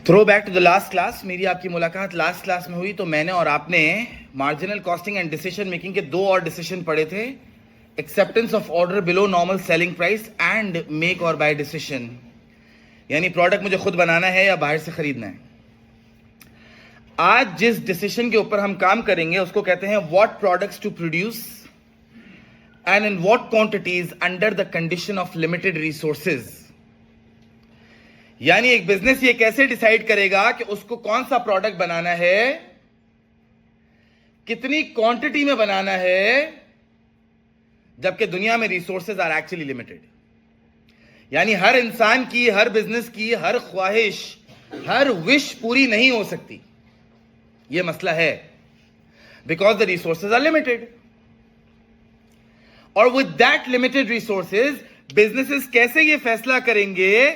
Throw back to the last class. मेरी आपकी मुलाकात लास्ट क्लास में हुई तो मैंने और आपने marginal costing and decision making के दो और डिसीजन पढ़े थे, acceptance of order below normal selling price and make और बाय डिसीजन, यानी प्रोडक्ट मुझे खुद बनाना है या बाहर से खरीदना है। आज जिस डिसीजन के ऊपर हम काम करेंगे उसको कहते हैं what products to produce and in what quantities under the condition of limited resources. यानी एक बिजनेस ये कैसे डिसाइड करेगा कि उसको कौन सा प्रोडक्ट बनाना है, कितनी क्वांटिटी में बनाना है, जबकि दुनिया में रिसोर्सेज आर एक्चुअली लिमिटेड। यानी हर इंसान की, हर बिजनेस की हर ख्वाहिश, हर विश पूरी नहीं हो सकती। यह मसला है because the resources are limited. और with that limited resources businesses कैसे यह फैसला करेंगे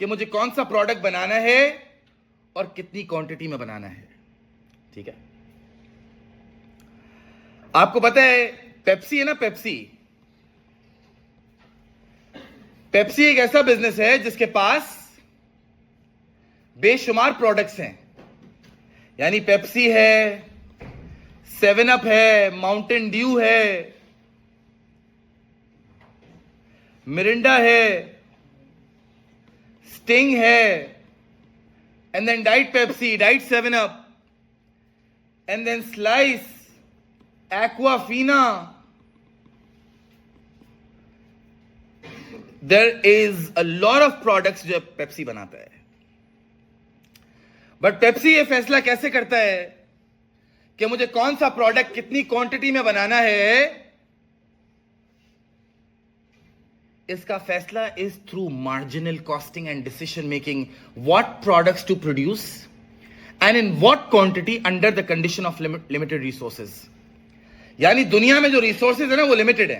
कि मुझे कौन सा प्रोडक्ट बनाना है और कितनी क्वांटिटी में बनाना है। ठीक है, आपको पता है पेप्सी है ना, पेप्सी एक ऐसा बिजनेस है जिसके पास बेशुमार प्रोडक्ट्स हैं। यानी पेप्सी है, 7 अप है, माउंटेन ड्यू है, मिरिंडा है, स्टिंग है, and then Diet Pepsi, Diet 7 Up, and then Slice, Aquafina. There is a lot of products जो पेप्सी बनाता है। बट पेप्सी ये फैसला कैसे करता है कि मुझे कौन सा प्रोडक्ट कितनी क्वांटिटी में बनाना है? इसका फैसला is through marginal costing and decision making, what products to produce and in what quantity under the condition of limited resources. यानी दुनिया में जो रिसोर्सेज है ना वो लिमिटेड है।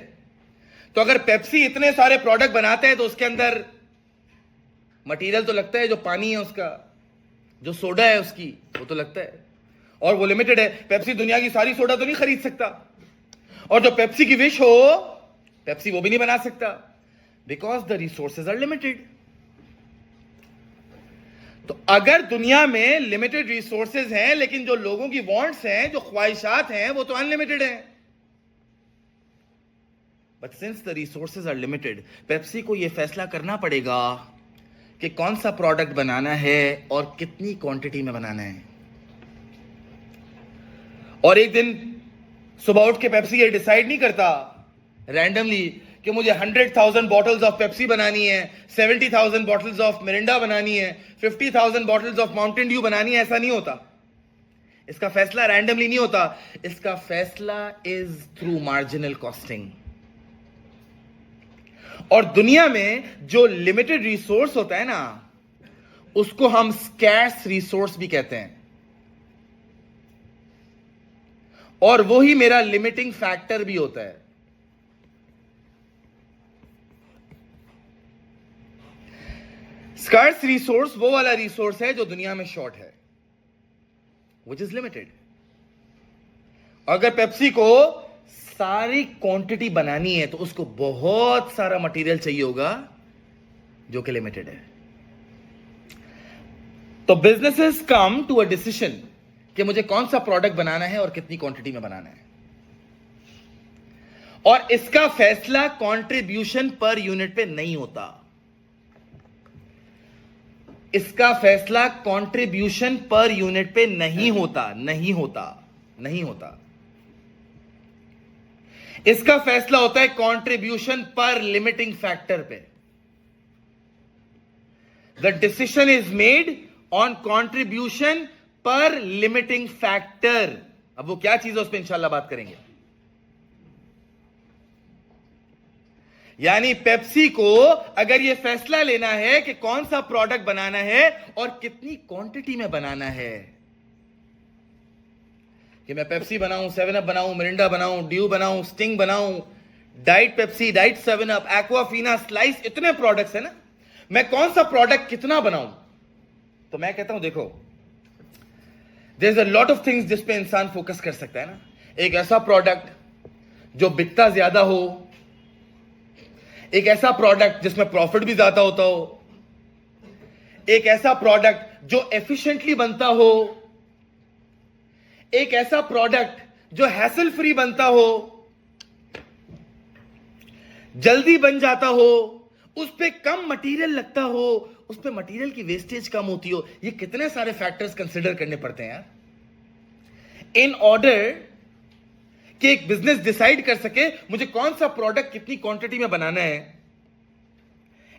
तो अगर पेप्सी इतने सारे प्रोडक्ट बनाते हैं तो उसके अंदर मटेरियल तो लगता है, जो पानी है उसका, जो सोडा है उसकी, वो तो लगता है, और वो लिमिटेड है। पेप्सी दुनिया की सारी सोडा तो नहीं खरीद सकता, और जो पेप्सी की विश हो पेप्सी वो भी नहीं बना सकता, because the resources are limited. तो अगर दुनिया में लिमिटेड रिसोर्सेज हैं लेकिन जो लोगों की वांट्स हैं, जो ख्वाहिशात हैं, वो तो अनलिमिटेड हैं। But since the resources are limited, Pepsi को यह फैसला करना पड़ेगा कि कौन सा प्रोडक्ट बनाना है और कितनी क्वांटिटी में बनाना है। और एक दिन सुबह उठ के पेप्सी ये डिसाइड नहीं करता रैंडमली कि मुझे 100,000 बॉटल्स ऑफ पेप्सी बनानी है, 70,000 बॉटल्स ऑफ मिरिंडा बनानी है, 50,000 बॉटल्स ऑफ माउंटेन ड्यू बनानी है। ऐसा नहीं होता। इसका फैसला रैंडमली नहीं होता। इसका फैसला इज थ्रू मार्जिनल कॉस्टिंग। और दुनिया में जो लिमिटेड रिसोर्स होता है ना, उसको हम स्कैर्स रिसोर्स भी कहते हैं, और वो ही मेरा लिमिटिंग फैक्टर भी होता है। स्कार्स रिसोर्स वो वाला रिसोर्स है जो दुनिया में शॉर्ट है, विच इज लिमिटेड। अगर पेप्सी को सारी क्वांटिटी बनानी है तो उसको बहुत सारा मटेरियल चाहिए होगा जो कि लिमिटेड है। तो businesses come to a decision कि मुझे कौन सा प्रोडक्ट बनाना है और कितनी क्वांटिटी में बनाना है, और इसका फैसला कंट्रीब्यूशन पर यूनिट पे नहीं होता। इसका फैसला कंट्रीब्यूशन पर यूनिट पे नहीं होता। इसका फैसला होता है कंट्रीब्यूशन पर लिमिटिंग फैक्टर पे। The decision is made on contribution per limiting factor. अब वो क्या चीज है उस पर इंशाल्लाह बात करेंगे। यानी पेप्सी को अगर यह फैसला लेना है कि कौन सा प्रोडक्ट बनाना है और कितनी क्वांटिटी में बनाना है, कि मैं पेप्सी बनाऊं, 7 अप बनाऊं, मिरिंडा बनाऊं, ड्यू बनाऊं, स्टिंग बनाऊं, diet Pepsi, diet 7 up, Aquafina, slice, इतने प्रोडक्ट्स है ना, मैं कौन सा प्रोडक्ट कितना बनाऊं? तो मैं कहता हूं देखो, there is a lot of things जिस पे इंसान फोकस कर सकता है ना। एक ऐसा प्रोडक्ट जो बिकता ज्यादा हो, एक ऐसा प्रोडक्ट जिसमें प्रॉफिट भी ज्यादा होता हो, एक ऐसा प्रोडक्ट जो एफिशिएंटली बनता हो, एक ऐसा प्रोडक्ट जो हैसल फ्री बनता हो, जल्दी बन जाता हो, उस पे कम मटेरियल लगता हो, उस पे मटेरियल की वेस्टेज कम होती हो। ये कितने सारे फैक्टर्स कंसिडर करने पड़ते हैं यार इन ऑर्डर कि एक बिजनेस डिसाइड कर सके मुझे कौन सा प्रोडक्ट कितनी क्वांटिटी में बनाना है।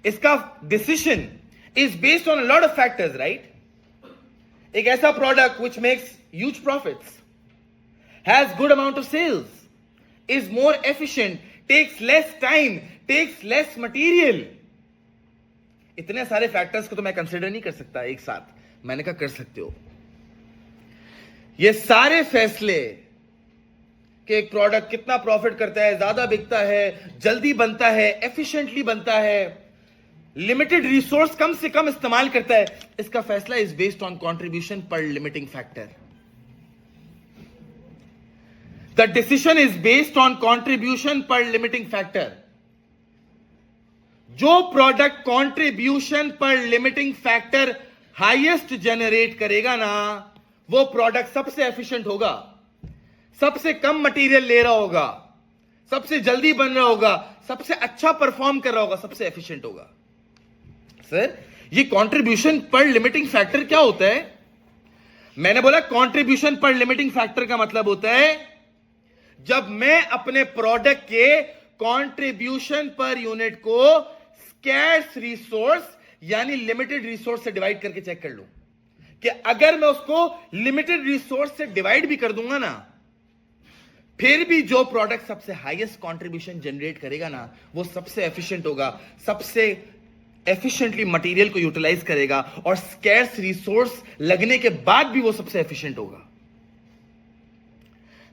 इसका decision is based on a lot of factors, right? एक ऐसा product which makes huge profits, has good amount of sales, is more efficient, takes less time, takes less material. इतने सारे फैक्टर्स को तो मैं कंसिडर नहीं कर सकता एक साथ। मैंने कहा कर सकते हो। ये सारे फैसले कि एक प्रोडक्ट कितना प्रॉफिट करता है, ज्यादा बिकता है, जल्दी बनता है, एफिशिएंटली बनता है, लिमिटेड रिसोर्स कम से कम इस्तेमाल करता है, इसका फैसला is based on contribution per limiting factor. The decision is based on contribution per limiting factor. जो product contribution per limiting factor highest generate करेगा ना, वो प्रोडक्ट सबसे एफिशिएंट होगा, सबसे कम मटेरियल ले रहा होगा, सबसे जल्दी बन रहा होगा, सबसे अच्छा परफॉर्म कर रहा होगा, सबसे एफिशिएंट होगा। सर, ये कंट्रीब्यूशन पर लिमिटिंग फैक्टर क्या होता है? मैंने बोला कंट्रीब्यूशन पर लिमिटिंग फैक्टर का मतलब होता है जब मैं अपने प्रोडक्ट के कंट्रीब्यूशन पर यूनिट को स्कैर्स रिसोर्स यानी लिमिटेड रिसोर्स से डिवाइड करके चेक कर लूं कि अगर मैं उसको लिमिटेड रिसोर्स से डिवाइड भी कर दूंगा ना, फिर भी जो प्रोडक्ट सबसे हाईएस्ट कंट्रीब्यूशन जनरेट करेगा ना, वो सबसे एफिशिएंट होगा, सबसे एफिशिएंटली मटेरियल को यूटिलाइज करेगा, और स्कैर्स रिसोर्स लगने के बाद भी वो सबसे एफिशिएंट होगा।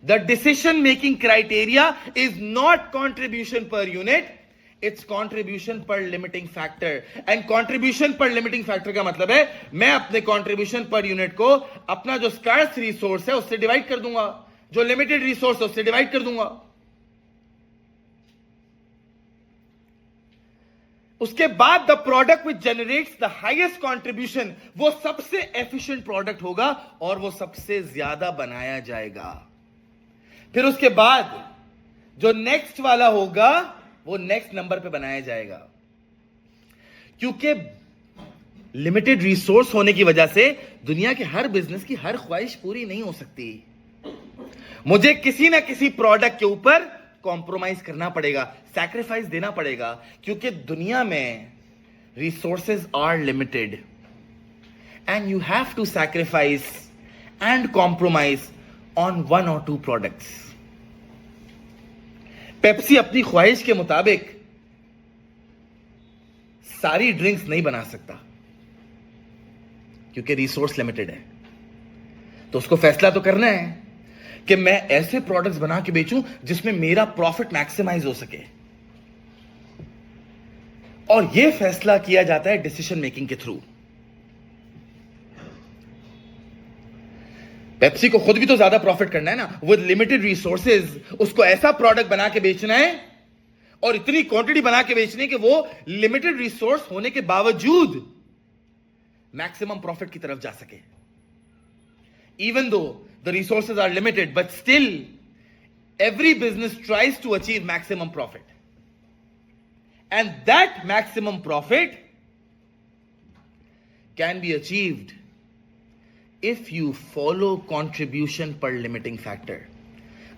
The decision making criteria is not contribution per unit, it's contribution per limiting factor. And contribution per limiting factor का मतलब है मैं अपने contribution per unit को अपना जो scarce resource है उससे डिवाइड कर दूंगा, जो limited resource है उससे डिवाइड कर दूंगा। उसके बाद the product which generates the highest contribution वो सबसे efficient product होगा और वो सबसे ज्यादा बनाया जाएगा। फिर उसके बाद जो नेक्स्ट वाला होगा वो नेक्स्ट नंबर पे बनाया जाएगा, क्योंकि लिमिटेड रिसोर्स होने की वजह से दुनिया के हर बिजनेस की हर ख्वाहिश पूरी नहीं हो सकती। मुझे किसी ना किसी प्रोडक्ट के ऊपर कॉम्प्रोमाइज करना पड़ेगा, सैक्रिफाइस देना पड़ेगा, क्योंकि दुनिया में resources are limited and you have to sacrifice and compromise on one और टू प्रोडक्ट्स। पेप्सी अपनी ख्वाहिश के मुताबिक सारी ड्रिंक्स नहीं बना सकता क्योंकि रिसोर्स लिमिटेड है, तो उसको फैसला तो करना है कि मैं ऐसे प्रोडक्ट्स बना के बेचूं जिसमें मेरा प्रॉफिट मैक्सिमाइज हो सके, और यह फैसला किया जाता है डिसीजन मेकिंग के थ्रू। पेप्सी को खुद भी तो ज्यादा प्रॉफिट करना है ना, विद लिमिटेड रिसोर्सेज उसको ऐसा प्रोडक्ट बना के बेचना है और इतनी क्वांटिटी बना के बेचनी कि वो लिमिटेड रिसोर्स होने के बावजूद मैक्सिमम प्रॉफिट की तरफ जा सके। Even though the resources are limited, but still every business tries to achieve maximum profit, and that maximum profit can be achieved if you follow contribution per limiting factor.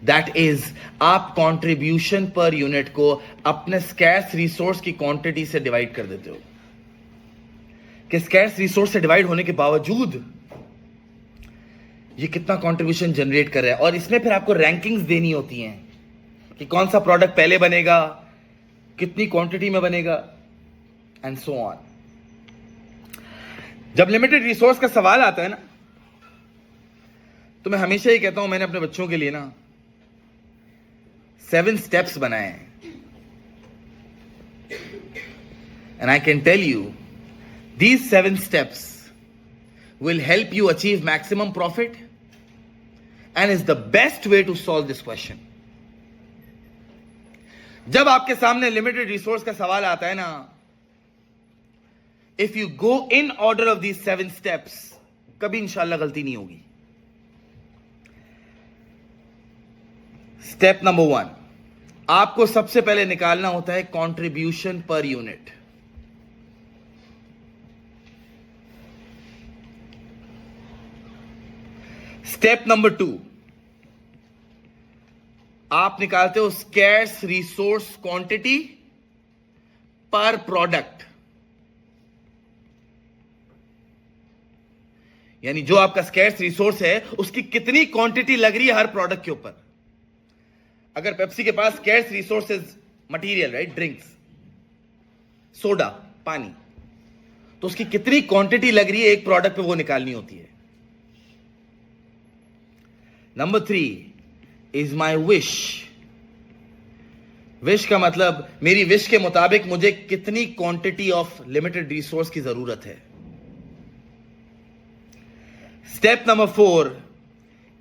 That is, आप contribution per unit को अपने scarce resource की quantity से divide कर देते हो, कि scarce resource से divide होने के बावजूद ये कितना contribution generate कर रहा है, और इसमें फिर आपको rankings देनी होती हैं कि कौन सा product पहले बनेगा, कितनी quantity में बनेगा, and so on. जब limited resource का सवाल आता है ना, तो मैं हमेशा ही कहता हूं, मैंने अपने बच्चों के लिए ना 7 स्टेप्स बनाए हैं, and I can tell you these 7 steps will help you achieve maximum profit and is the best way to solve this question. जब आपके सामने लिमिटेड रिसोर्स का सवाल आता है ना, if you go in order of these 7 steps, कभी इंशाल्लाह गलती नहीं होगी. स्टेप नंबर 1, आपको सबसे पहले निकालना होता है contribution per unit. Step number 2, आप निकालते हो scarce resource quantity per product. यानी जो आपका स्कैर्स रिसोर्स है उसकी कितनी क्वांटिटी लग रही है हर प्रोडक्ट के ऊपर. अगर पेप्सी के पास scarce resources material, right, drinks, soda, पानी, तो उसकी कितनी क्वांटिटी लग रही है एक प्रोडक्ट पे, वो निकालनी होती है. Number 3 is my wish. Wish का मतलब मेरी विश के मुताबिक मुझे कितनी क्वांटिटी ऑफ लिमिटेड रिसोर्स की जरूरत है. Step number 4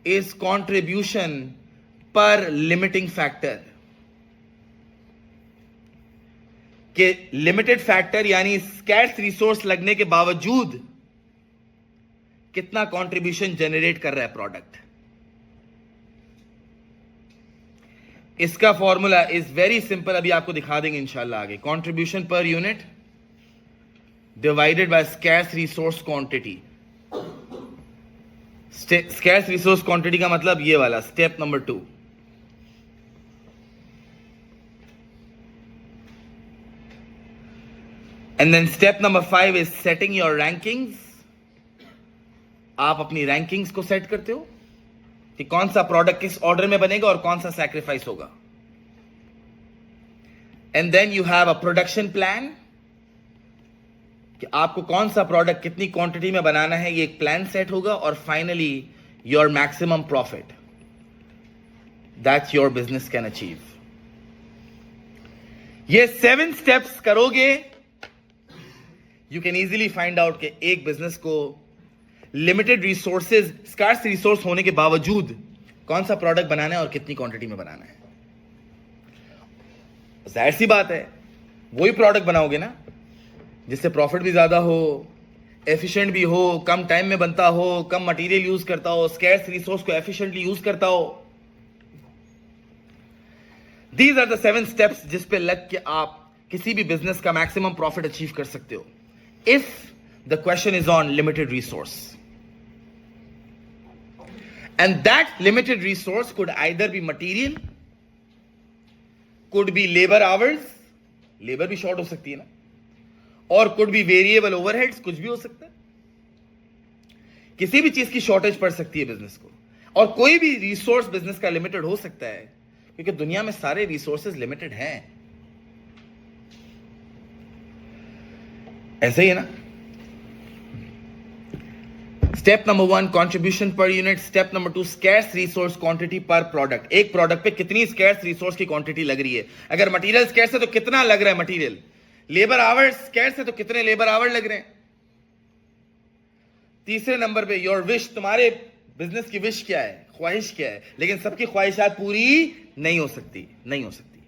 is contribution per limiting factor. के लिमिटेड फैक्टर यानी स्कैर्स रिसोर्स लगने के बावजूद कितना कंट्रीब्यूशन जनरेट कर रहा है प्रोडक्ट. इसका फॉर्मूला इज वेरी सिंपल, अभी आपको दिखा देंगे इंशाल्लाह आगे. Contribution per unit divided by scarce resource quantity. Scarce resource quantity का मतलब ये वाला step number 2. And then step number 5 is setting your rankings. आप अपनी रैंकिंग्स को सेट करते हो कि कौन सा प्रोडक्ट किस ऑर्डर में बनेगा और कौन सा सैक्रिफाइस होगा. And then you have a production plan कि आपको कौन सा प्रोडक्ट कितनी क्वांटिटी में बनाना है, ये एक प्लान सेट होगा. और finally your maximum profit that your business can achieve. ये 7 स्टेप्स करोगे, you can easily find out कि एक बिजनेस को लिमिटेड रिसोर्सेज, स्कार्स रिसोर्स होने के बावजूद कौन सा प्रोडक्ट बनाना है और कितनी क्वांटिटी में बनाना है. जाहिर सी बात है वही प्रोडक्ट बनाओगे ना जिससे प्रॉफिट भी ज्यादा हो, एफिशिएंट भी हो, कम टाइम में बनता हो, कम मटेरियल यूज करता हो, स्कैर्स रिसोर्स को एफिशिएंटली यूज करता हो. दीज आर द 7 स्टेप्स जिस पे लग के आप किसी भी बिजनेस का मैक्सिमम प्रॉफिट अचीव कर सकते हो. If the question is on limited resource. And that limited resource could either be material, could be labor hours, labor भी short हो सकती है ना, और could be variable overheads, कुछ भी हो सकता है. किसी भी चीज की शॉर्टेज पड़ सकती है बिजनेस को, और कोई भी रिसोर्स बिजनेस का लिमिटेड हो सकता है क्योंकि दुनिया में सारे रिसोर्सेज लिमिटेड हैं. ऐसे ही है ना. Step number 1 contribution per unit. Step number 2 scarce resource quantity per product. एक प्रोडक्ट पे कितनी स्कैर्स रिसोर्स की क्वांटिटी लग रही है. अगर मटेरियल स्कैर्स है तो कितना लग रहा है मटेरियल. लेबर आवर्स स्कैर्स है तो कितने लेबर आवर लग रहे हैं. तीसरे नंबर पे योर विश. तुम्हारे बिजनेस की विश क्या है, ख्वाहिश क्या है. लेकिन सबकी ख्वाहिशात पूरी नहीं हो सकती, नहीं हो सकती.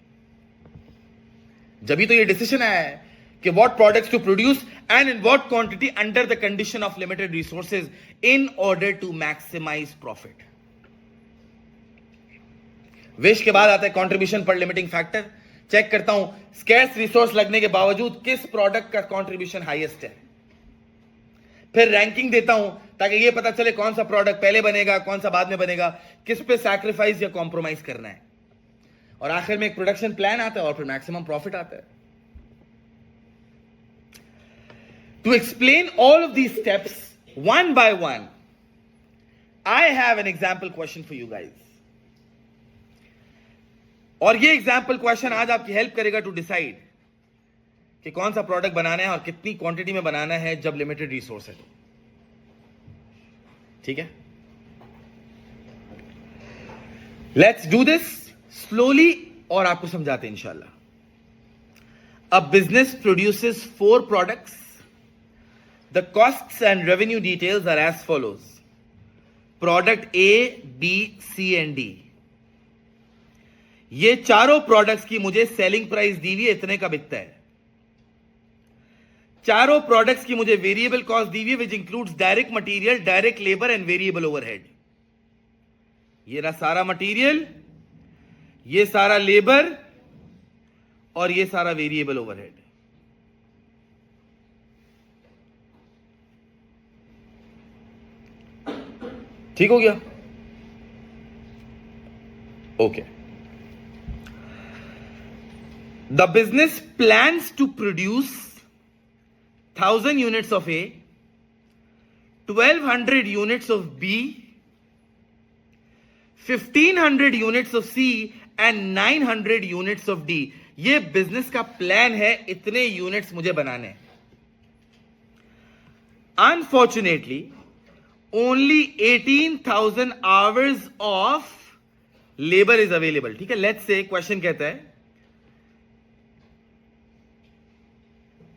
जब भी तो ये डिसीजन आया है कि what products to produce and in what quantity under the condition of limited resources in order to maximize profit. Wish के बाद आता है contribution per limiting factor. Check करता हूं स्कैर्स रिसोर्स लगने के बावजूद किस प्रोडक्ट का कंट्रीब्यूशन हाईएस्ट है. फिर रैंकिंग देता हूं ताकि यह पता चले कौन सा प्रोडक्ट पहले बनेगा, कौन सा बाद में बनेगा, किस पे सैक्रिफाइस या कॉम्प्रोमाइज करना है. और आखिर में एक प्रोडक्शन प्लान आता है और फिर मैक्सिमम प्रॉफिट आता है. To explain all of these steps one by one, I have an example question for you guys. और ये एग्जाम्पल क्वेश्चन आज आपकी हेल्प करेगा टू डिसाइड कि कौन सा प्रोडक्ट बनाना है और कितनी क्वांटिटी में बनाना है जब लिमिटेड रिसोर्स है तो. ठीक है, लेट्स डू दिस स्लोली और आपको समझाते हैं इंशाल्लाह. A business produces 4 products. The costs and revenue details are as follows. Product A, B, C and D. ये चारों प्रोडक्ट्स की मुझे सेलिंग प्राइस दी हुई है, इतने का बिकता है. चारों प्रोडक्ट्स की मुझे वेरिएबल कॉस्ट दी हुई है, which includes direct material, direct labour and variable overhead. ये रहा सारा मटेरियल, ये सारा लेबर और ये सारा वेरिएबल ओवरहेड। ठीक हो गया? Okay. The business plans to produce 1000 units of A, 1200 units of B, 1500 units of C and 900 units of D. ये बिजनेस का प्लान है, इतने यूनिट्स मुझे बनाने। Unfortunately only 18,000 hours of labour is available. ठीक है, लेट्स से क्वेश्चन कहता है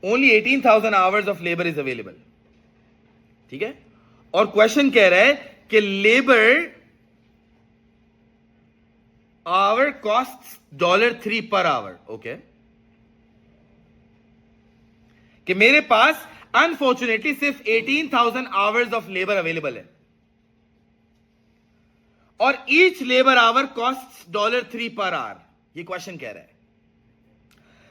only 18,000 hours of labour is available. ठीक है, और क्वेश्चन कह रहा है कि labour our cost $3 per hour. Okay, कि मेरे पास अनफॉर्चुनेटली सिर्फ 18,000 आवर्स ऑफ लेबर अवेलेबल है और each labour our cost $3 per hour. ये क्वेश्चन कह रहा है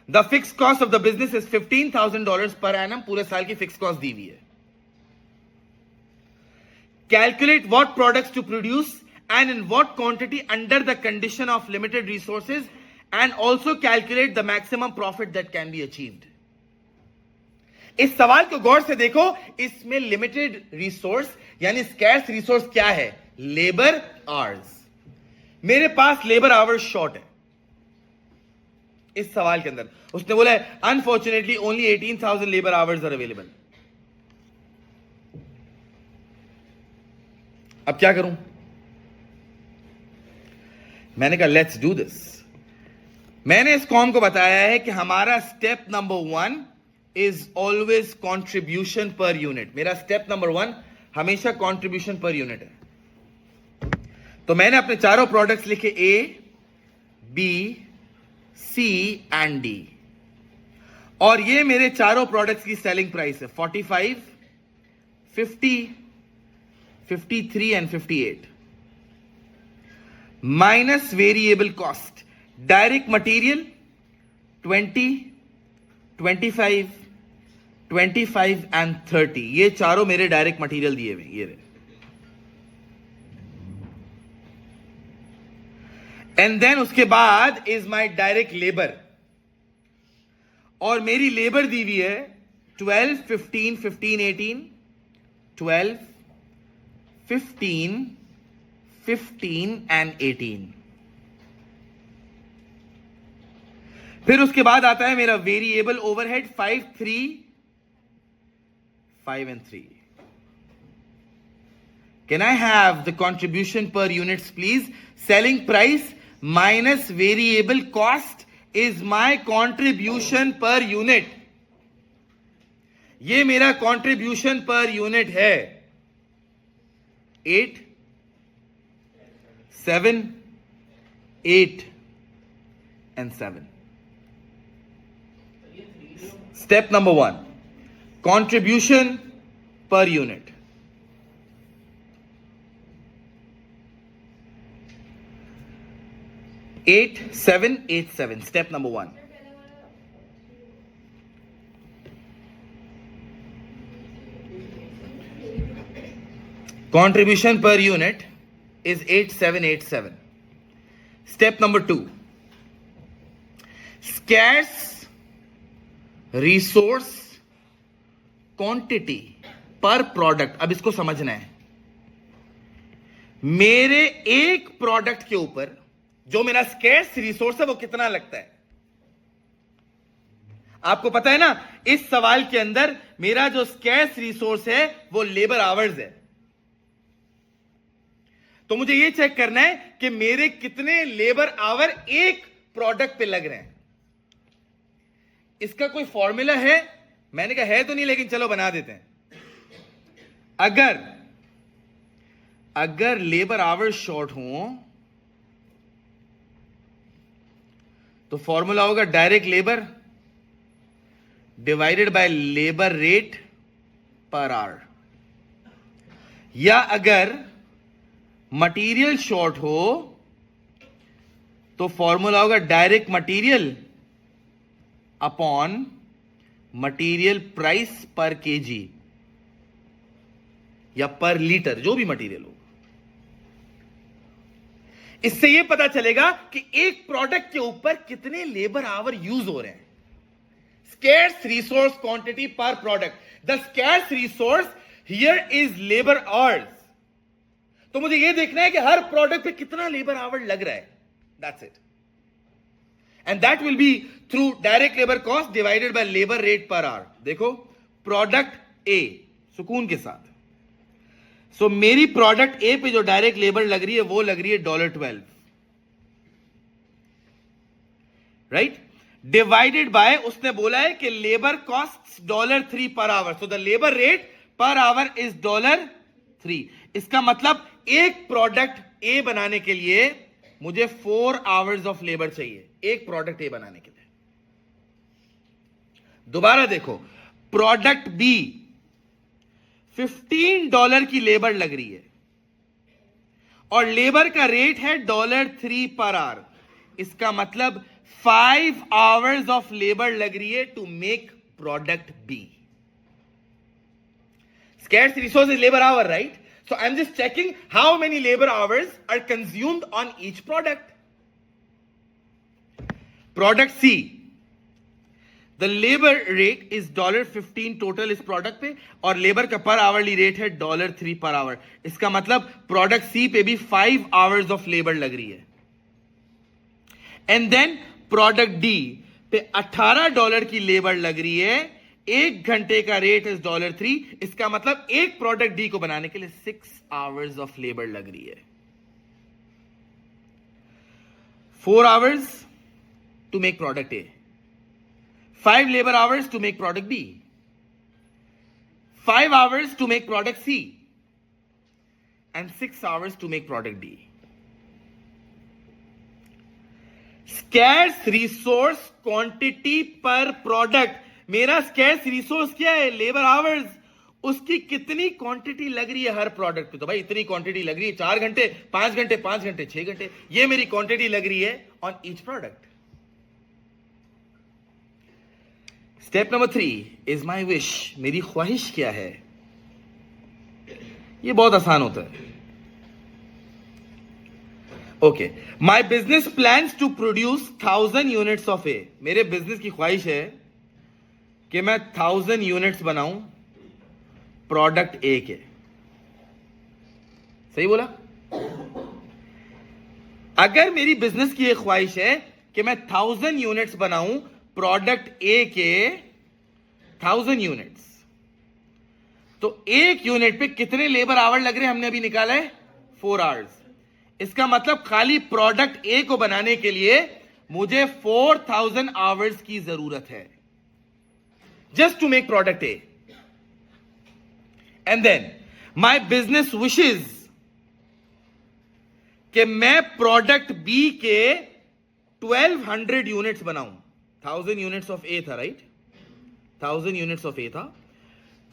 the fix cost of the business is $15,000 per annum. पूरे साल की फिक्स कॉस्ट दी हुई है। Calculate what products to produce and in what quantity under the condition of limited resources, and also calculate the maximum profit that can be achieved. इस सवाल को गौर से देखो, इसमें लिमिटेड रिसोर्स यानी स्कैर्स रिसोर्स क्या है? Labour hours. मेरे पास लेबर आवर्स शॉर्ट है इस सवाल के अंदर। उसने बोला है unfortunately only 18,000 labour hours are available. अब क्या करूं? मैंने कहा लेट्स डू दिस। मैंने इस कॉम को बताया है कि हमारा step number 1 is always contribution per unit. मेरा स्टेप नंबर 1 हमेशा कंट्रीब्यूशन पर यूनिट है। तो मैंने अपने चारों प्रोडक्ट्स लिखे A, B, C and D, और ये मेरे चारों प्रोडक्ट्स की सेलिंग प्राइस है 45, 50, 53 and 58 minus variable cost. Direct material 20, 25, 25 and 30। ये चारों मेरे डायरेक्ट मटेरियल दिए हुए ये रहे। एंड देन उसके बाद इज माय डायरेक्ट लेबर, और मेरी लेबर दी हुई है 12, 15, 15, 18, 12, 15, 15 एंड 18। फिर उसके बाद आता है मेरा variable overhead 5, 3, 5 and 3। Can I have the contribution पर units please? Selling price minus variable cost is my contribution per unit. ये मेरा कंट्रीब्यूशन पर यूनिट है 8, 7, 8 and 7. Step number 1, contribution per unit. Eight, 7, 8, 7. Step number 1. Contribution per unit is 8787. Step number 2, scarce resource quantity per product. अब इसको समझना है। मेरे एक product के ऊपर जो मेरा स्कैर्स रिसोर्स है वो कितना लगता है? आपको पता है ना, इस सवाल के अंदर मेरा जो स्कैर्स रिसोर्स है वो लेबर आवर्स है। तो मुझे ये चेक करना है कि मेरे कितने लेबर आवर एक प्रोडक्ट पे लग रहे हैं। इसका कोई फॉर्मूला है? मैंने कहा है तो नहीं, लेकिन चलो बना देते हैं। अगर लेबर आवर्स शॉर्ट हो तो फॉर्मूला होगा direct labour divided by labour rate per our, या अगर मटेरियल शॉर्ट हो तो फॉर्मूला होगा direct material upon material price पर केजी या पर लीटर, जो भी मटेरियल हो। इससे यह पता चलेगा कि एक प्रोडक्ट के ऊपर कितने लेबर आवर यूज हो रहे हैं। Scarce resource quantity per product, the scarce resource here is labour hours. तो मुझे यह देखना है कि हर प्रोडक्ट पे कितना लेबर आवर लग रहा है, that's it. And that will be through direct labour cost divided by labour rate per our. देखो प्रोडक्ट ए सुकून के साथ, सो मेरी प्रोडक्ट ए पे जो डायरेक्ट लेबर लग रही है वो लग रही है $12, राइट, डिवाइडेड बाय उसने बोला है कि labour cost $3 per hour, so the labour rate per our is $3। इसका मतलब एक प्रोडक्ट ए बनाने के लिए मुझे 4 आवर्स ऑफ लेबर चाहिए, एक प्रोडक्ट ए बनाने के लिए। दोबारा देखो, प्रोडक्ट बी $15 की लेबर लग रही है और लेबर का रेट है $3 पर आवर। इसका मतलब 5 आवर्स ऑफ लेबर लग रही है to make product B. Scarce resource is labor hour, right? So I'm just checking how many labor hours are consumed on each product. Product C, the labor rate is $15 total इस product पे और labour का पर hourly rate है $3 per hour. इसका मतलब product सी पे भी 5 आवर्स ऑफ लेबर लग रही है। एंड देन प्रोडक्ट डी पे $18 की लेबर लग रही है, 1 घंटे का रेट इज $3। इसका मतलब एक प्रोडक्ट डी को बनाने के लिए 6 आवर्स ऑफ लेबर लग रही है। 4 hours to make product A, 5 labor hours to make product B, 5 hours to make product C, and 6 hours to make product D. Scarce resource quantity per product, मेरा scarce resource क्या है? Labour hours. उसकी कितनी quantity लग रही है हर product पे? तो भाई इतनी क्वांटिटी लग रही है, 4 घंटे, 5 घंटे, 5 घंटे, 6 घंटे, ये मेरी क्वांटिटी लग रही है on each product. Step number 3 is my wish, मेरी ख्वाहिश क्या है? ये बहुत आसान होता है। Okay, my business plans to produce 1000 units of a. मेरे बिजनेस की ख्वाहिश है कि मैं 1000 यूनिट्स बनाऊं प्रोडक्ट ए के। सही बोला? अगर मेरी बिजनेस की एक ख्वाहिश है कि मैं 1000 यूनिट्स बनाऊं प्रोडक्ट ए के 1000 यूनिट्स, तो एक यूनिट पे कितने लेबर आवर लग रहे हैं हमने अभी निकाला है? 4 आवर्स। इसका मतलब खाली प्रोडक्ट ए को बनाने के लिए मुझे 4000 आवर्स की जरूरत है, just to make product A. And then my business wishes कि मैं प्रोडक्ट बी के 1200 यूनिट्स बनाऊं। 1000 यूनिट्स ऑफ ए था, राइट? 1000 यूनिट्स ऑफ ए था,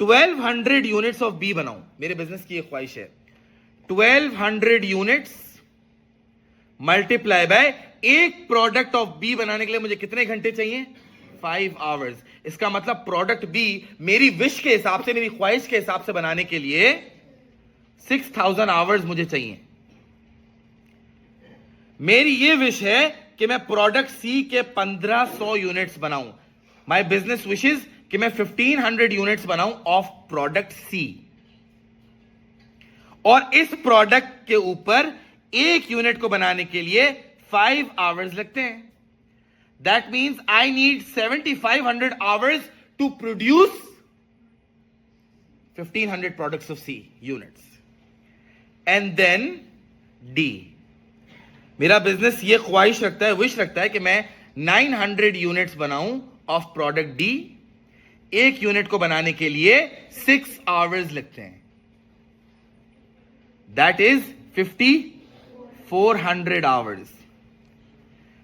1200 यूनिट्स ऑफ बी बनाऊं। मेरे बिजनेस की एक ख्वाहिश है। 1200 यूनिट्स मल्टीप्लाई बाय एक प्रोडक्ट ऑफ बी बनाने के लिए मुझे कितने घंटे चाहिए? 5 आवर्स। इसका मतलब प्रोडक्ट बी मेरी विश के हिसाब से, मेरी ख्वाहिश के हिसाब से बनाने के लिए 6000 आवर्स मुझे चाहिए। मेरी ये विश है कि मैं प्रोडक्ट सी के 1500 यूनिट्स बनाऊं। माय बिजनेस विशेस कि मैं 1500 यूनिट्स बनाऊं ऑफ प्रोडक्ट सी, और इस प्रोडक्ट के ऊपर एक यूनिट को बनाने के लिए 5 आवर्स लगते हैं। That means I need 7500 hours to produce 1500 products of C units. And then D, मेरा बिजनेस ये ख्वाहिश रखता है, विश रखता है कि मैं 900 यूनिट्स बनाऊं ऑफ प्रोडक्ट डी। एक यूनिट को बनाने के लिए 6 आवर्स लगते हैं। That is 5400 hours.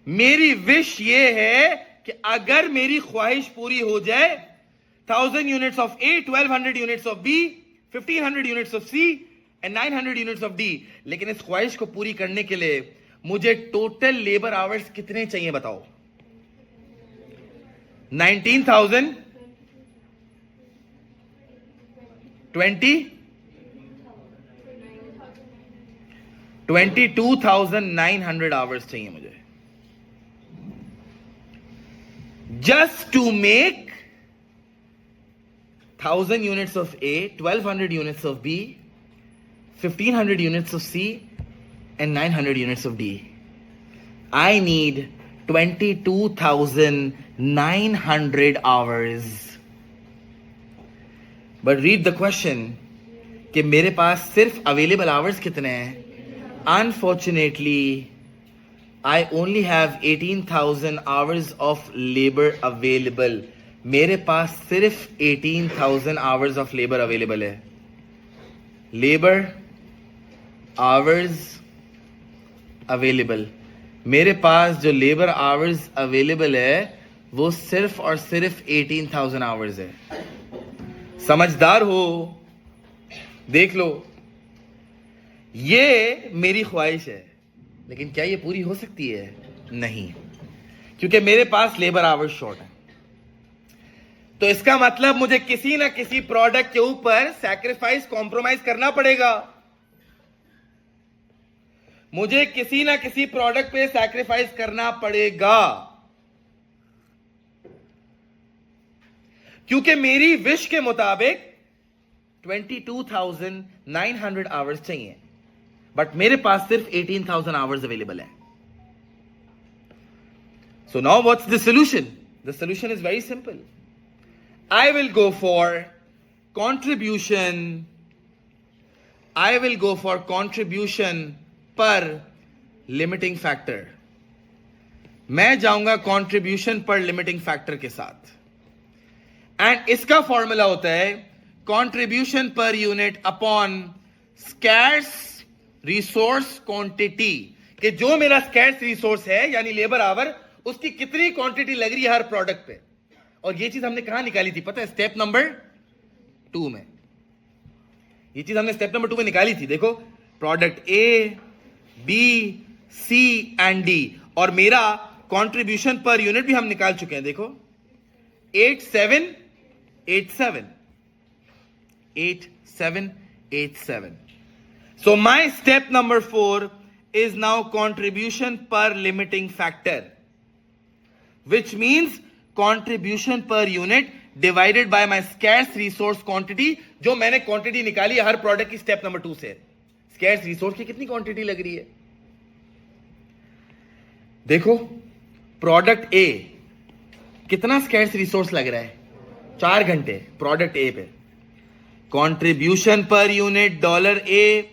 मेरी विश ये है कि अगर मेरी ख्वाहिश पूरी हो जाए 1000 units of A, 1200 units of B, 1500 units of C and 900 units of D. लेकिन इस ख्वाहिश को पूरी करने के लिए मुझे टोटल लेबर आवर्स कितने चाहिए बताओ? 19,000, 22,900 आवर्स चाहिए मुझे, just to make 1000 units of A, 1200 units of B, 1500 units of C and 900 units of D. I need 22,900 hours. But read the question कि मेरे पास सिर्फ अवेलेबल आवर्स कितने हैं? Unfortunately, I only have 18,000 hours of labor available. मेरे पास सिर्फ 18,000 hours of labor available है. Labor hours available. मेरे पास जो लेबर आवर्स अवेलेबल है वो सिर्फ और सिर्फ 18,000 आवर्स है. समझदार हो, देख लो, ये मेरी ख्वाहिश है, लेकिन क्या ये पूरी हो सकती है? नहीं, क्योंकि मेरे पास लेबर आवर्स शॉर्ट है. तो इसका मतलब मुझे किसी ना किसी प्रोडक्ट के ऊपर सैक्रिफाइस, कॉम्प्रोमाइज करना पड़ेगा. मुझे किसी ना किसी प्रोडक्ट पे सैक्रिफाइस करना पड़ेगा, क्योंकि मेरी विश के मुताबिक 22,900 आवर्स चाहिए, बट मेरे पास सिर्फ 18,000 आवर्स अवेलेबल है. So now what's the solution? The solution is very simple. I will go for contribution पर लिमिटिंग फैक्टर. मैं जाऊंगा कंट्रीब्यूशन पर लिमिटिंग फैक्टर के साथ, एंड इसका फॉर्मूला होता है contribution per unit upon scarce resource quantity. कि जो मेरा स्कैर्स रिसोर्स है यानी लेबर आवर, उसकी कितनी क्वांटिटी लग रही है हर प्रोडक्ट पे. और ये चीज हमने कहां निकाली थी पता है? स्टेप नंबर 2 में. ये चीज हमने स्टेप नंबर 2 में निकाली थी. देखो, product A, B, C and D, और मेरा कंट्रीब्यूशन पर यूनिट भी हम निकाल चुके हैं. देखो, 8787 8787. So my step number 4 is now contribution per limiting factor, which means contribution per unit divided by my scarce resource quantity. जो मैंने क्वांटिटी निकाली है हर प्रोडक्ट की स्टेप नंबर 2 से. स्कैर्स रिसोर्स की कितनी क्वांटिटी लग रही है? देखो, प्रोडक्ट ए कितना स्कैर्स रिसोर्स लग रहा है? 4 घंटे प्रोडक्ट ए पे. Contribution per unit $A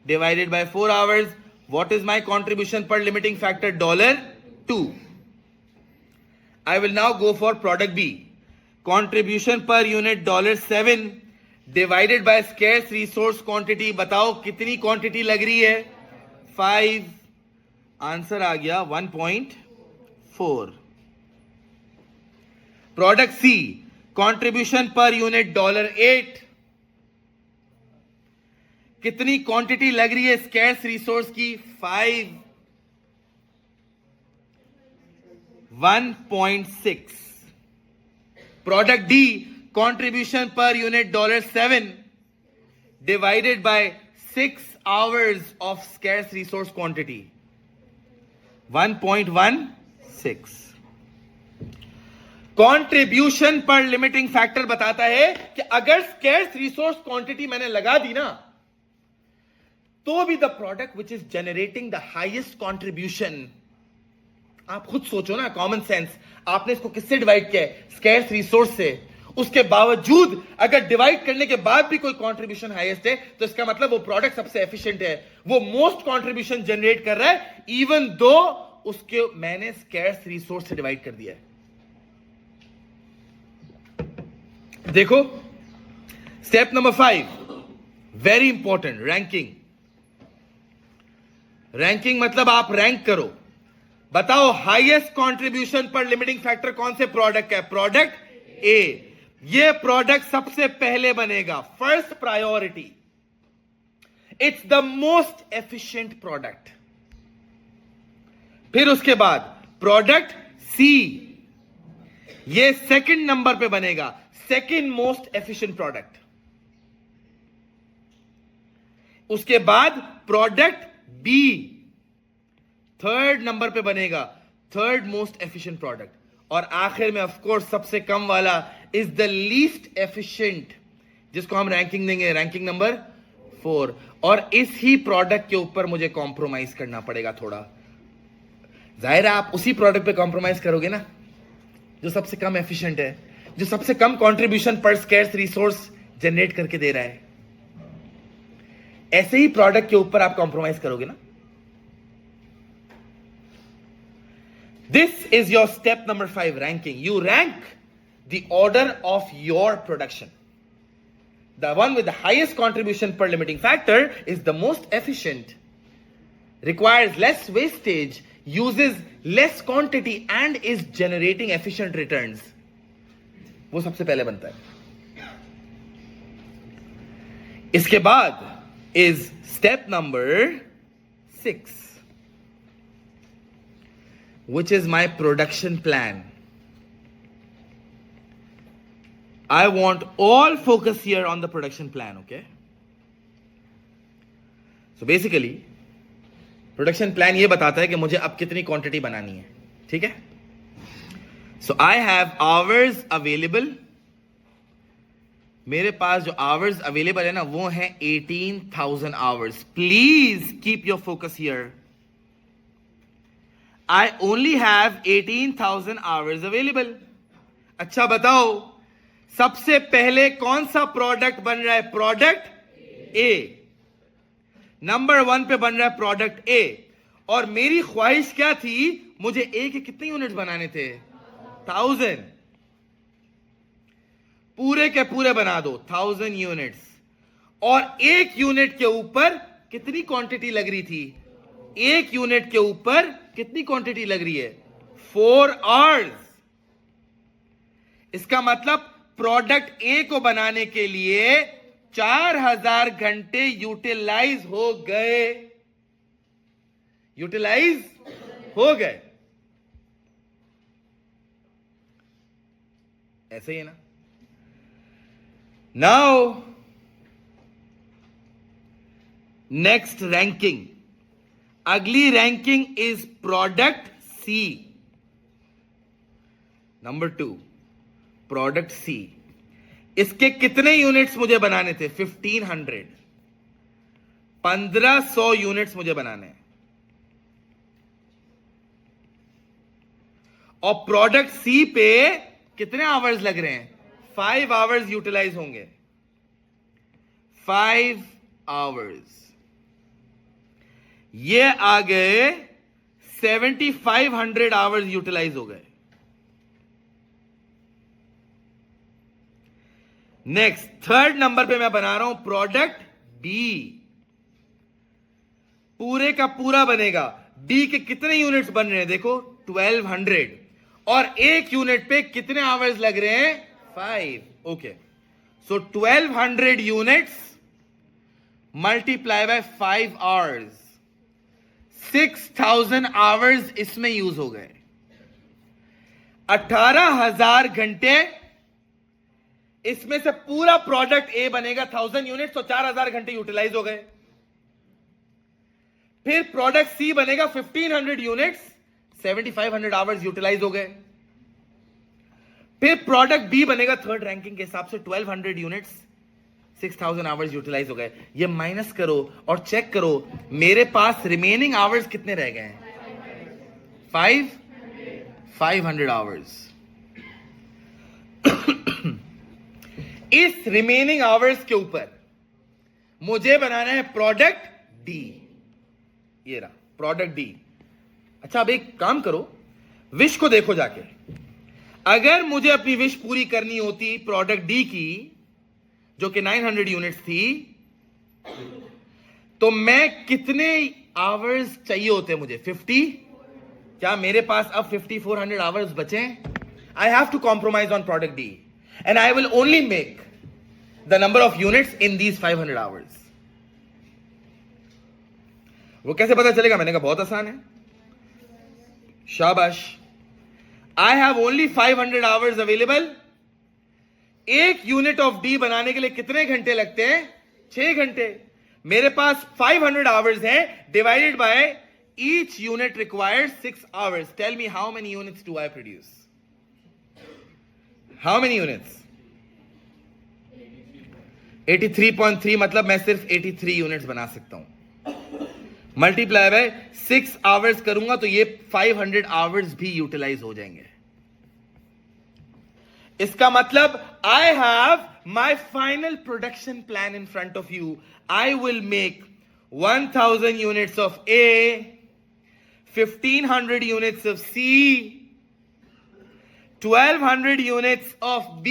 divided by 4 hours. What is my contribution per limiting factor? $2. I will now go for product B. Contribution per unit $7 divided by scarce resource quantity. बताओ कितनी quantity लग रही है? 5. Answer आ गया 1.4. Product C, contribution per unit $8. कितनी quantity लग रही है स्कैर्स रिसोर्स की? 5. 1.6. Product D, contribution per unit $7 divided by 6 hours of scarce resource quantity. 1.16. Contribution per limiting factor बताता है कि अगर स्कैर्स रिसोर्स क्वांटिटी मैंने लगा दी ना, तो भी the product which is generating the highest contribution. आप खुद सोचो ना, कॉमन सेंस. आपने इसको किससे डिवाइड किया है? स्कैर्स रिसोर्स से. उसके बावजूद अगर डिवाइड करने के बाद भी कोई कंट्रीब्यूशन हाईएस्ट है, तो इसका मतलब वो प्रोडक्ट सबसे एफिशिएंट है, वो मोस्ट कंट्रीब्यूशन जनरेट कर रहा है, इवन दो उसके मैंने स्कैर्स रिसोर्स से डिवाइड कर दिया है. देखो, step number 5 very important. Ranking. Ranking मतलब आप रैंक करो. बताओ highest contribution per limiting factor कौन से प्रोडक्ट है? प्रोडक्ट ए. ये प्रोडक्ट सबसे पहले बनेगा, first priority. It's the most efficient product. फिर उसके बाद प्रोडक्ट सी, ये सेकंड नंबर पे बनेगा, सेकंड मोस्ट एफिशिएंट प्रोडक्ट। उसके बाद प्रोडक्ट बी थर्ड नंबर पे बनेगा, थर्ड मोस्ट एफिशिएंट प्रोडक्ट। और आखिर में ऑफ कोर्स सबसे कम वाला इज द लीस्ट एफिशिएंट, जिसको हम रैंकिंग देंगे रैंकिंग नंबर 4। और इस ही प्रोडक्ट के ऊपर मुझे कॉम्प्रोमाइज करना पड़ेगा थोड़ा। जाहिर है आप उसी प्रोडक्ट पे कॉम्प्रोमाइज करोगे ना जो सबसे कम एफिशिएंट है, जो सबसे कम कंट्रीब्यूशन पर स्कैर्स रिसोर्स जनरेट करके दे रहा है। ऐसे ही प्रोडक्ट के ऊपर आप कॉम्प्रोमाइज करोगे ना। This is your step number 5, ranking. You rank the order of your production. The one with the highest contribution per limiting factor is the most efficient, requires less wastage, uses less quantity and is generating efficient returns. वो सबसे पहले बनता है। इसके बाद is step number 6, which is my production plan. I want all focus here on the production plan, okay? So basically, production plan ये बताता है कि मुझे अब कितनी quantity बनानी है, ठीक है? So I have hours available. मेरे पास जो hours available है ना वो है 18,000 hours. Please keep your focus here. I only have 18,000 hours available. अच्छा बताओ सबसे पहले कौन सा प्रोडक्ट बन रहा है? प्रोडक्ट ए। नंबर 1 पे बन रहा है प्रोडक्ट ए। और मेरी ख्वाहिश क्या थी? मुझे ए के कितने यूनिट्स बनाने थे? 1000। पूरे के पूरे बना दो 1000 यूनिट्स। और एक यूनिट के ऊपर कितनी क्वांटिटी लग रही थी? एक यूनिट के ऊपर कितनी क्वांटिटी लग रही है? 4 आवर्स। इसका मतलब प्रोडक्ट ए को बनाने के लिए 4000 घंटे यूटिलाइज हो गए। यूटिलाइज हो गए। ऐसे ही है ना? नाउ नेक्स्ट रैंकिंग, अगली ranking is product C. Number 2 product C. इसके कितने यूनिट्स मुझे बनाने थे? 1500। 1500 यूनिट्स मुझे बनाने हैं। और प्रोडक्ट सी पे कितने आवर्स लग रहे हैं? 5 आवर्स यूटिलाइज होंगे। 5 आवर्स। ये आ गए 7500 आवर्स यूटिलाइज हो गए। नेक्स्ट थर्ड नंबर पे मैं बना रहा हूं प्रोडक्ट बी। पूरे का पूरा बनेगा। बी के कितने यूनिट्स बन रहे हैं? देखो 1200। और एक यूनिट पे कितने आवर्स लग रहे हैं? 5। Okay, so 1200 units multiply by 5 hours, 6000 hours इसमें यूज हो गए। 18000 घंटे इसमें से पूरा प्रोडक्ट ए बनेगा 1000 यूनिट्स, तो 4000 घंटे यूटिलाइज हो गए। फिर प्रोडक्ट सी बनेगा 1500 यूनिट्स, 7500 आवर्स यूटिलाइज हो गए। फिर प्रोडक्ट बी बनेगा थर्ड रैंकिंग के हिसाब से 1200 यूनिट्स, 6000 आवर्स यूटिलाइज हो गए। ये माइनस करो और चेक करो मेरे पास रिमेनिंग आवर्स कितने रह गए हैं? 500 आवर्स। इस रिमेनिंग आवर्स के ऊपर मुझे बनाना है प्रोडक्ट डी। ये रहा प्रोडक्ट डी। अच्छा अब एक काम करो, विश को देखो जाके। अगर मुझे अपनी विश पूरी करनी होती प्रोडक्ट डी की, जो कि 900 यूनिट्स थी, तो मैं कितने आवर्स चाहिए होते मुझे? 50। क्या मेरे पास अब 5400 आवर्स बचे? I have to compromise on product D. and I will only make the number of units in these 500 hours. वो कैसे पता चलेगा? मैंने कहा बहुत आसान है. शाबाश. I have only 500 hours available. एक यूनिट ऑफ डी बनाने के लिए कितने घंटे लगते हैं? 6 घंटे. मेरे पास 500 hours है, divided by each unit requires 6 hours. Tell me how many units do I produce? How many units? 83.3. मतलब मैं सिर्फ 83 यूनिट्स बना सकता हूं. मल्टीप्लाई बाय 6 आवर्स करूंगा तो ये 500 आवर्स भी यूटिलाइज हो जाएंगे. इसका मतलब I have my final production plan in front of you. I will make 1000 units of A, 1500 units of C, 1200 units of B,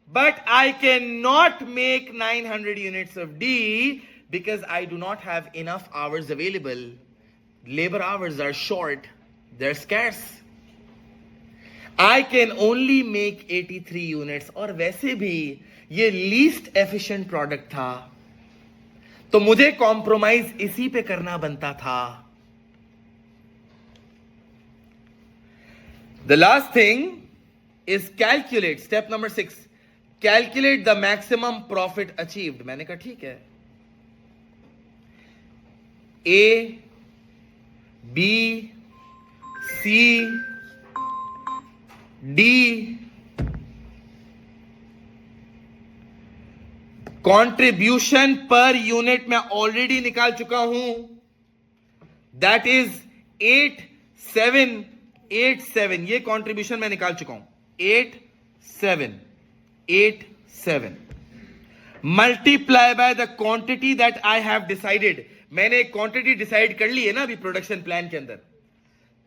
but I cannot make 900 units of D because I do not have enough hours available. Labor hours are short, they're scarce. I can only make 83 units. और वैसे भी ये least efficient product था, तो मुझे compromise इसी पे करना बनता था. The last thing is calculate. Step number 6. Calculate the maximum profit achieved. मैंने कहा ठीक है. A, B, C, D. Contribution per unit मैं already निकाल चुका हूं. That is 8787. ये कंट्रीब्यूशन मैं निकाल चुका हूं. 8787 multiply by the quantity that I have decided. मैंने एक क्वांटिटी डिसाइड कर ली है ना अभी प्रोडक्शन प्लान के अंदर.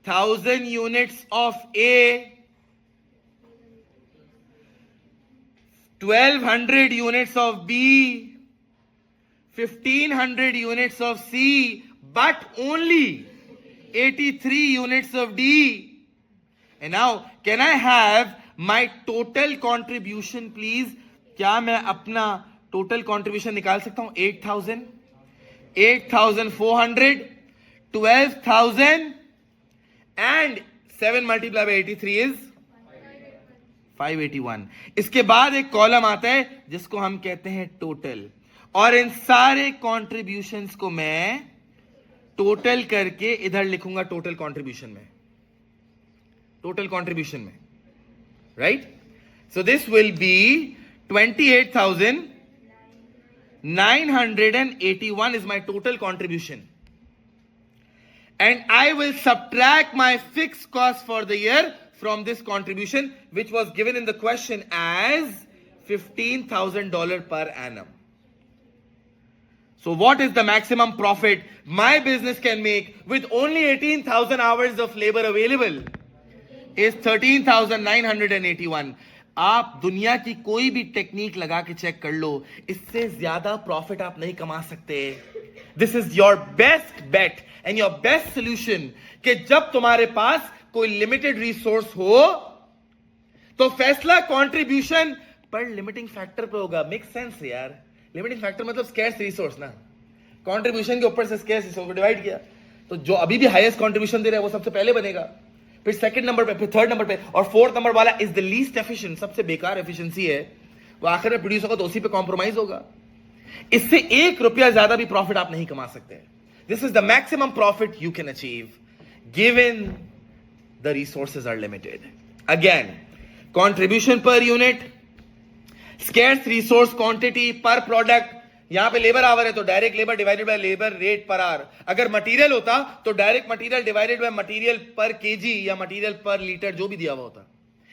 1000 units of A, 1200 units of B, 1500 units of C, but only 83 units of D. And now, can I have my total contribution, please? क्या मैं अपना total contribution निकाल सकता हूं? 8,000, 8,400, 12,000, and 7 multiplied by 83 is 581. इसके बाद एक कॉलम आता है जिसको हम कहते हैं टोटल. और इन सारे कॉन्ट्रीब्यूशंस को मैं टोटल करके इधर लिखूंगा टोटल कंट्रीब्यूशन में. टोटल कंट्रीब्यूशन में, right? So this will be 28,981 is my total contribution, and I will subtract my fixed cost for the year from this contribution, which was given in the question as $15,000 per annum. So what is the maximum profit my business can make with only 18,000 hours of labor available? Is 13,981. आप दुनिया की कोई भी technique लगा के check कर लो, इससे ज्यादा प्रॉफिट आप नहीं कमा सकते. This is your best bet and your best solution कि जब तुम्हारे पास कोई लिमिटेड रिसोर्स हो तो फैसला कंट्रीब्यूशन पर लिमिटिंग फैक्टर पे होगा. मेक सेंस यार. लिमिटिंग फैक्टर मतलब स्कैर्स रिसोर्स ना. कंट्रीब्यूशन के ऊपर से स्कैर्स रिसोर्स को डिवाइड किया तो जो अभी भी हाईएस्ट कंट्रीब्यूशन दे रहा है वो सबसे पहले बनेगा, फिर सेकंड नंबर पे, फिर थर्ड नंबर पे, और फोर्थ नंबर वाला इज द लीस्ट एफिशिएंट, सबसे बेकार एफिशिएंसी है, वो आखिर में प्रोड्यूस होगा तो उसी पे कॉम्प्रोमाइज होगा. इससे ₹1 ज्यादा भी प्रॉफिट आप नहीं कमा सकते. This is the maximum profit you can achieve given the resources are limited. Again, contribution per unit, scarce resource quantity per product. यहां पे लेबर आवर है तो direct labour divided by labour rate per hour. अगर material होता तो direct material divided by material per KG या material per litre, जो भी दिया हुआ होता.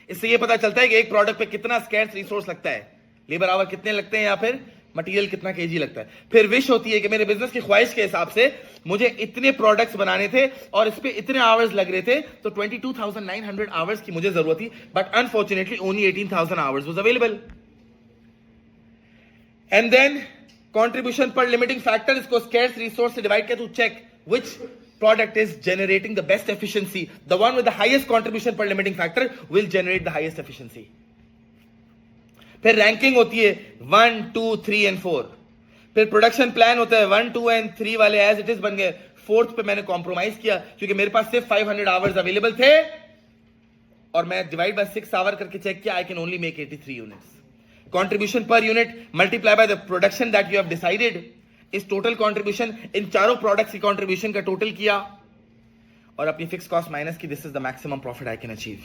इससे यह पता चलता है कि एक प्रोडक्ट पे कितना स्कैर्स रिसोर्स लगता है, लेबर आवर कितने लगते हैं या फिर मटेरियल कितना केजी लगता है. फिर विश होती है कि मेरे बिजनेस की ख्वाहिश के हिसाब से मुझे इतने प्रोडक्ट्स बनाने थे और इस पे इतने आवर्स लग रहे थे, तो 22,900 आवर्स की मुझे जरूरत थी, but unfortunately only 18,000 hours was available. And then contribution per limiting factor, इसको स्कैर्स रिसोर्स से डिवाइड किया to check which product is generating the best efficiency. The one with the highest contribution per limiting factor will generate the highest efficiency. फिर ranking होती है 1, 2, 3 and 4, फिर production plan होता है 1, 2 and 3 वाले as it is बन गए, fourth पे मैंने कॉम्प्रोमाइज किया क्योंकि मेरे पास सिर्फ 500 आवर्स अवेलेबल थे और मैं डिवाइड बाय 6 आवर करके चेक किया, I can only make 83 units. Contribution per unit multiply by the production that you have decided इस टोटल कंट्रीब्यूशन, इन चारों प्रोडक्ट्स की कंट्रीब्यूशन का टोटल किया और अपनी फिक्स कॉस्ट माइनस की, this is the maximum profit I can achieve.